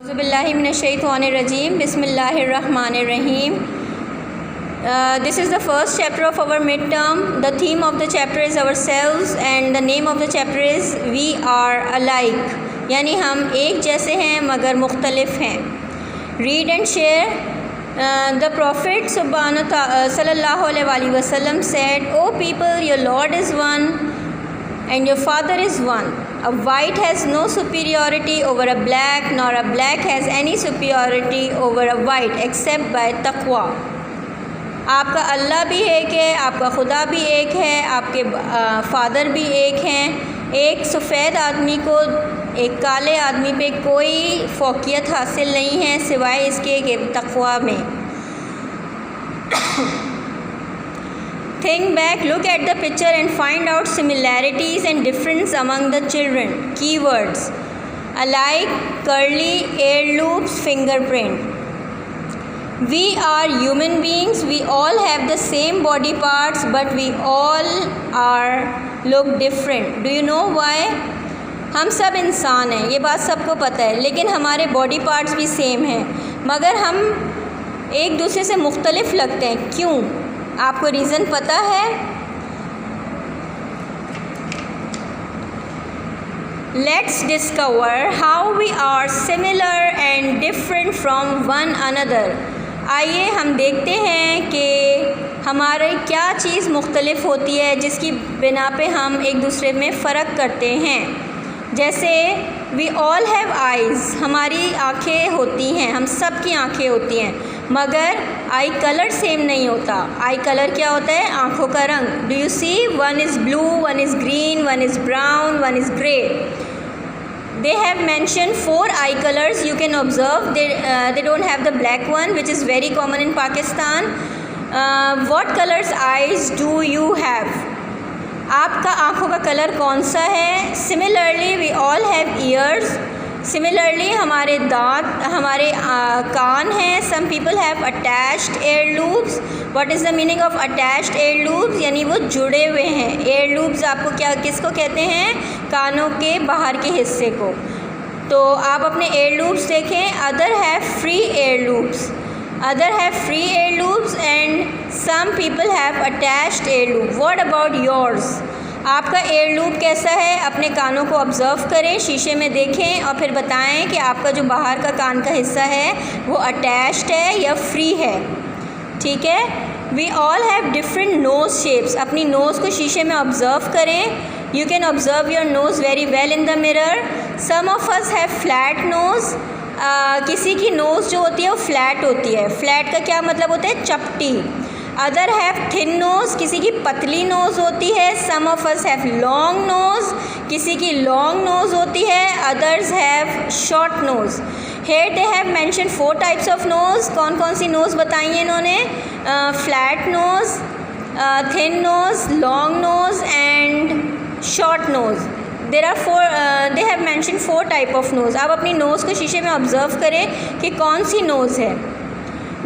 Bismillahirrahmanirrahim. Bismillahirrahmanirrahim. This is the first chapter of our midterm. The theme of the chapter is ourselves and the name of the chapter is We Are Alike. यानी हम एक जैसे हैं मगर मुख्तलिफ हैं. Read and share. The Prophet sallallahu alaihi wasallam said, "O people, your Lord is one and your Father is one. A white has no superiority over a black, nor a black has any superiority over a white except by taqwa." आपका अल्लाह भी एक है, आपका खुदा भी एक है, आपके फ़ादर भी एक हैं. एक सफ़ेद आदमी को एक काले आदमी पे कोई फ़ौक़ियत हासिल नहीं है सिवाय इसके कि तक़वा में. Think back, look at the picture and find out similarities and difference among the children. Keywords: alike, curly, air loops, fingerprint. We are human beings. We all have the same body parts, but we all look different. Do you know why? हम सब इंसान हैं, ये बात सबको पता है, लेकिन हमारे बॉडी पार्ट्स भी सेम हैं मगर हम एक दूसरे से मुख्तलिफ लगते हैं. क्यों? आपको रीज़न पता है? Let's discover how we are similar and different from one another. आइए हम देखते हैं कि हमारे क्या चीज़ मुख्तलिफ होती है जिसकी बिना पे हम एक दूसरे में फ़र्क करते हैं. जैसे वी ऑल हैव आइज़, हमारी आँखें होती हैं, हम सब की आँखें होती हैं मगर आई कलर सेम नहीं होता. आई कलर क्या होता है? आँखों का रंग. Do you see? One is blue, one is green, one is brown, one is grey. They have mentioned 4 eye colors. You can observe they don't have the black one, which is very common in Pakistan. What colors eyes do you have? आपका आँखों का colour कौन सा है? Similarly, we all have ears. Similarly, हमारे दांत, हमारे कान हैं. Some people have attached ear loops. What is the meaning of attached ear loops? यानी वो जुड़े हुए हैं. ear loops आपको किसको कहते हैं? कानों के बाहर के हिस्से को. तो आप अपने ear loops देखें. Other have free ear loops. Other have free ear loops and some people have attached ear loop. What about yours? आपका एयर लूप कैसा है? अपने कानों को ऑब्ज़र्व करें, शीशे में देखें और फिर बताएं कि आपका जो बाहर का कान का हिस्सा है वो अटैच्ड है या फ्री है. ठीक है. We all have different nose shapes. अपनी नोज़ को शीशे में ऑब्ज़र्व करें. You can observe your nose very well in the mirror. Some of us have flat nose. किसी की नोज़ जो होती है वो फ्लैट होती है. फ्लैट का क्या मतलब होता है? चपटी. अदर हैव थिन नोज़, किसी की पतली नोज़ होती है. Some of us have long nose, किसी की लॉन्ग नोज़ होती है. Others have short nose. Here they have mention 4 types of nose. कौन कौन सी नोज़ बताई है इन्होंने? Flat nose, thin nose, long nose and short nose. There are 4. They have mention 4 type of nose. आप अपनी नोज़ को शीशे में ऑब्ज़र्व करें कि कौन सी नोज़ है.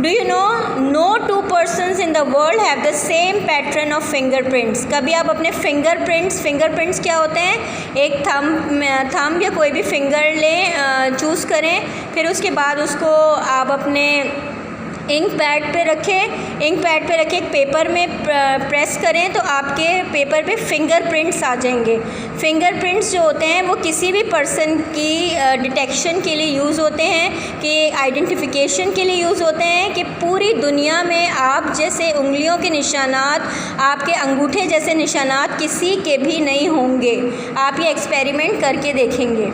Do you know no 2 persons in the world have the same pattern of fingerprints? कभी आप अपने फिंगरप्रिंट्स क्या होते हैं? एक थंब या कोई भी फिंगर लें, चूज़ करें, फिर उसके बाद उसको आप अपने इंक पैड पे रखें. एक पेपर में प्रेस करें तो आपके पेपर पे फिंगरप्रिंट्स आ जाएंगे. फिंगरप्रिंट्स जो होते हैं वो किसी भी पर्सन की डिटेक्शन के लिए यूज़ होते हैं, कि आइडेंटिफिकेशन के लिए यूज़ होते हैं कि पूरी दुनिया में आप जैसे उंगलियों के निशानात, आपके अंगूठे जैसे निशानात किसी के भी नहीं होंगे. आप ये एक्सपेरिमेंट करके देखेंगे.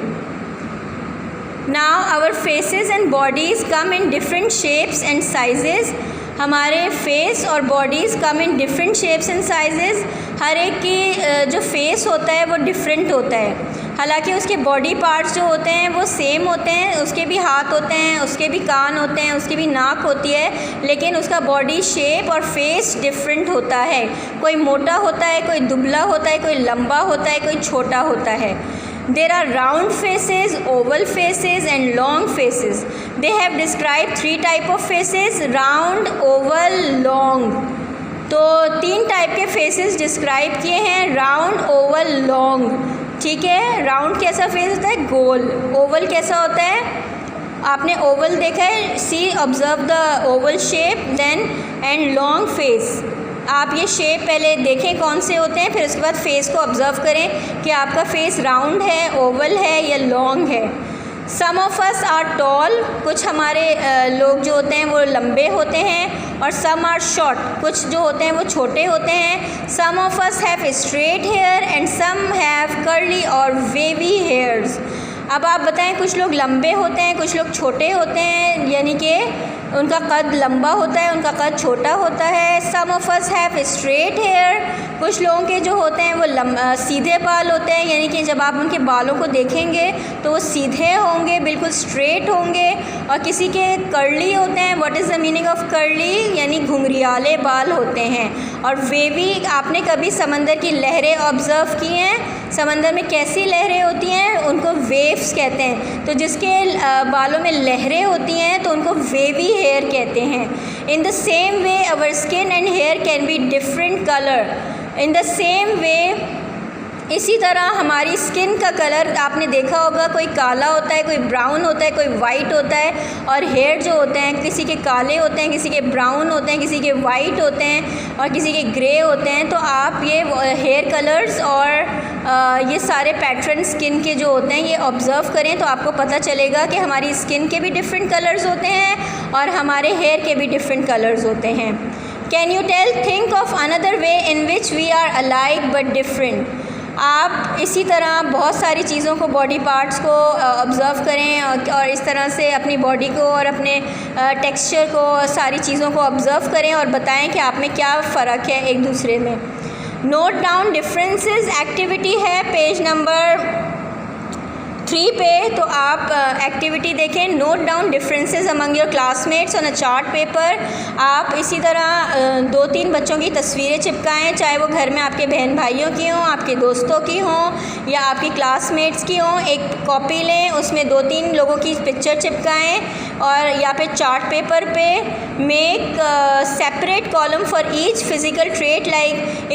Now our faces and bodies come in different shapes and sizes. हमारे फेस और bodies come in different shapes and sizes. हर एक की जो फेस होता है वो डिफरेंट होता है. हालांकि उसके बॉडी पार्ट्स जो होते हैं वो सेम होते हैं. उसके भी हाथ होते हैं, उसके भी कान होते हैं, उसकी भी नाक होती है, लेकिन उसका बॉडी शेप और फेस डिफरेंट होता है. कोई मोटा होता है, कोई दुबला होता है, कोई लंबा होता है, कोई छोटा होता है. There are round faces, oval faces and long faces. They have described 3 type of faces: round, oval, long. तो 3 टाइप के फेसेस डिस्क्राइब किए हैं: राउंड, ओवल, लॉन्ग. ठीक है. राउंड कैसा फेस होता है? गोल. ओवल कैसा होता है? आपने ओवल देखा है, see observe the oval shape then and long face. आप ये शेप पहले देखें कौन से होते हैं, फिर उसके बाद फेस को ऑब्ज़र्व करें कि आपका फेस राउंड है, ओवल है या लॉन्ग है। Some of us are tall, कुछ हमारे लोग जो होते हैं वो लंबे होते हैं, और सम आर शॉर्ट, कुछ जो होते हैं वो छोटे होते हैं। Some of us have straight hair and some have curly or wavy hairs. अब आप बताएं, कुछ लोग लंबे होते हैं, कुछ लोग छोटे होते हैं, यानी कि उनका कद लंबा होता है, उनका कद छोटा होता है। Some of us have straight hair, कुछ लोगों के जो होते हैं वो सीधे बाल होते हैं, यानी कि जब आप उनके बालों को देखेंगे तो वो सीधे होंगे, बिल्कुल स्ट्रेट होंगे। और किसी के कर्ली होते हैं। What is the meaning of curly, यानी घुंघरियाले बाल होते हैं। और वेवी, आपने कभी समंदर की लहरें ऑब्ज़र्व की हैं? समंदर में कैसी लहरें होती हैं, उनको वेव्स कहते हैं। तो जिसके बालों में लहरें होती हैं तो उनको वेवी हेयर कहते हैं। In the same way our skin and hair can be different colour. In the same way, इसी तरह हमारी स्किन का कलर आपने देखा होगा, कोई काला होता है, कोई ब्राउन होता है, कोई वाइट होता है। और हेयर जो होते हैं, किसी के काले होते हैं, किसी के ब्राउन होते हैं, किसी के वाइट होते हैं और किसी के ग्रे होते हैं। तो आप ये हेयर कलर्स और ये सारे पैटर्न स्किन के जो होते हैं ये ऑब्ज़र्व करें तो आपको पता चलेगा कि हमारी स्किन के भी डिफरेंट कलर्स होते हैं और हमारे हेयर के भी डिफरेंट कलर्स होते हैं। Can you tell, think of another way in which we are alike but different. आप इसी तरह बहुत सारी चीज़ों को, बॉडी पार्ट्स को ऑब्ज़र्व करें और इस तरह से अपनी बॉडी को और अपने टेक्सचर को, सारी चीज़ों को ऑब्ज़र्व करें और बताएं कि आप में क्या फ़र्क है एक दूसरे में। नोट डाउन डिफरेंसेस एक्टिविटी है पेज नंबर 3 पे। तो आप एक्टिविटी देखें, note down differences among your classmates on a chart paper. आप इसी तरह 2-3 बच्चों की तस्वीरें चिपकाएं, चाहे वो घर में आपके बहन भाइयों की हों, आपके दोस्तों की हों या आपकी क्लासमेट्स की हों। एक कॉपी लें, उसमें 2-3 लोगों की पिक्चर चिपकाएं और या पे चार्ट पेपर पे make separate column for each physical trait. Like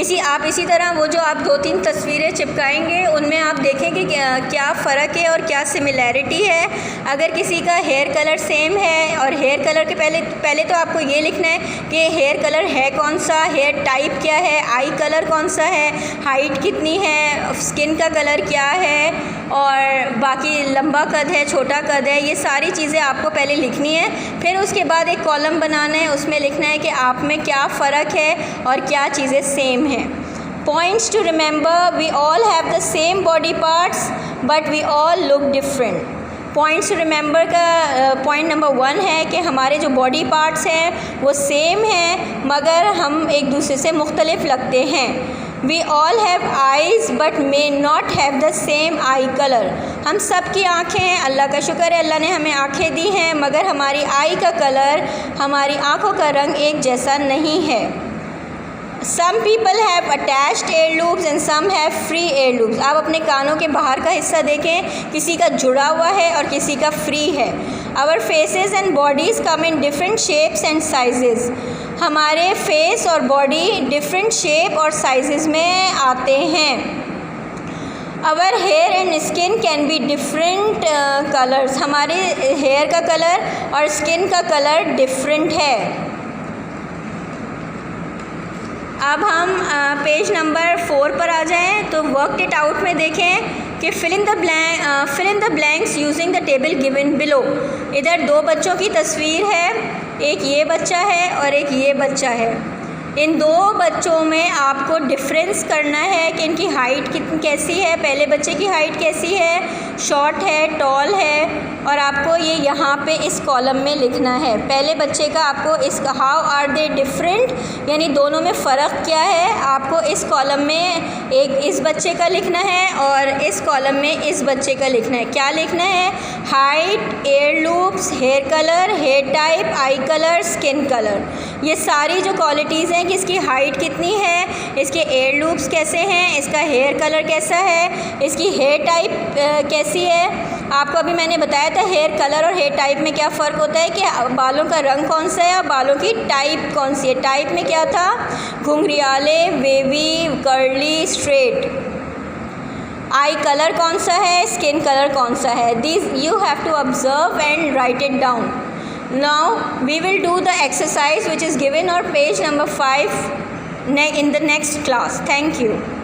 इसी तरह वो जो आप 2-3 तस्वीरें चिपकाएंगे उनमें आप देखें कि क्या फ़र्क है और क्या सिमिलैरिटी है। अगर किसी का हेयर कलर सेम है, और हेयर कलर के पहले तो आपको ये लिखना है कि हेयर कलर है कौन सा, हेयर टाइप क्या है, आई कलर कौन सा है, हाइट कितनी है, स्किन का कलर क्या है और बाकी लंबा कद है, छोटा कद है, ये सारी चीज़ें आपको पहले लिखनी है। फिर उसके बाद एक कॉलम बनाना है, उसमें लिखना है कि आप में क्या फ़र्क है और क्या चीज़ें सेम हैं। Points to remember, we all have the same body parts but we all look different. Points to remember का पॉइंट नंबर 1 है कि हमारे जो बॉडी पार्ट्स हैं वो सेम हैं मगर हम एक दूसरे से मुख्तलिफ लगते हैं। We all have eyes but may not have the same eye color. हम सब की आँखें हैं, अल्लाह का शुक्र है, अल्लाह ने हमें आँखें दी हैं, मगर हमारी आई का कलर, हमारी आँखों का रंग एक जैसा नहीं है। Some people have attached ear loops and some have free ear loops. आप अपने कानों के बाहर का हिस्सा देखें, किसी का जुड़ा हुआ है और किसी का फ्री है। Our faces and bodies come in different shapes and sizes. हमारे फेस और बॉडी डिफरेंट शेप और साइजेस में आते हैं। Our hair and skin can be different colors. हमारे हेयर का कलर और स्किन का कलर डिफरेंट है। अब हम पेज नंबर 4 पर आ जाएं तो वर्क इट आउट में देखें कि fill in the blanks using the table given below. इधर 2 बच्चों की तस्वीर है, एक ये बच्चा है और एक ये बच्चा है। इन 2 बच्चों में आपको डिफरेंस करना है कि इनकी हाइट कैसी है। पहले बच्चे की हाइट कैसी है, शॉर्ट है, टॉल है, और आपको ये यहाँ पे इस कॉलम में लिखना है। पहले बच्चे का आपको इस हाउ आर दे डिफरेंट, यानी दोनों में फ़र्क क्या है, आपको इस कॉलम में एक इस बच्चे का लिखना है और इस कॉलम में इस बच्चे का लिखना है। क्या लिखना है? Height, ear lobes, hair colour, hair type, eye colour, skin colour. ये सारी जो क्वालिटीज़ हैं कि इसकी हाइट कितनी है, इसके एयर लूप्स कैसे हैं, इसका हेयर कलर कैसा है, इसकी हेयर टाइप कैसी है। आपको अभी मैंने बताया था हेयर कलर और हेयर टाइप में क्या फ़र्क होता है कि बालों का रंग कौन सा है और बालों की टाइप कौन सी है। टाइप में क्या था? घुंघरियाले, wavy, curly, straight. Eye colour कौन सा है, स्किन कलर कौन सा है. This you have to observe and write it down. Now we will do the exercise which is given और page number 5 in the next class. Thank you.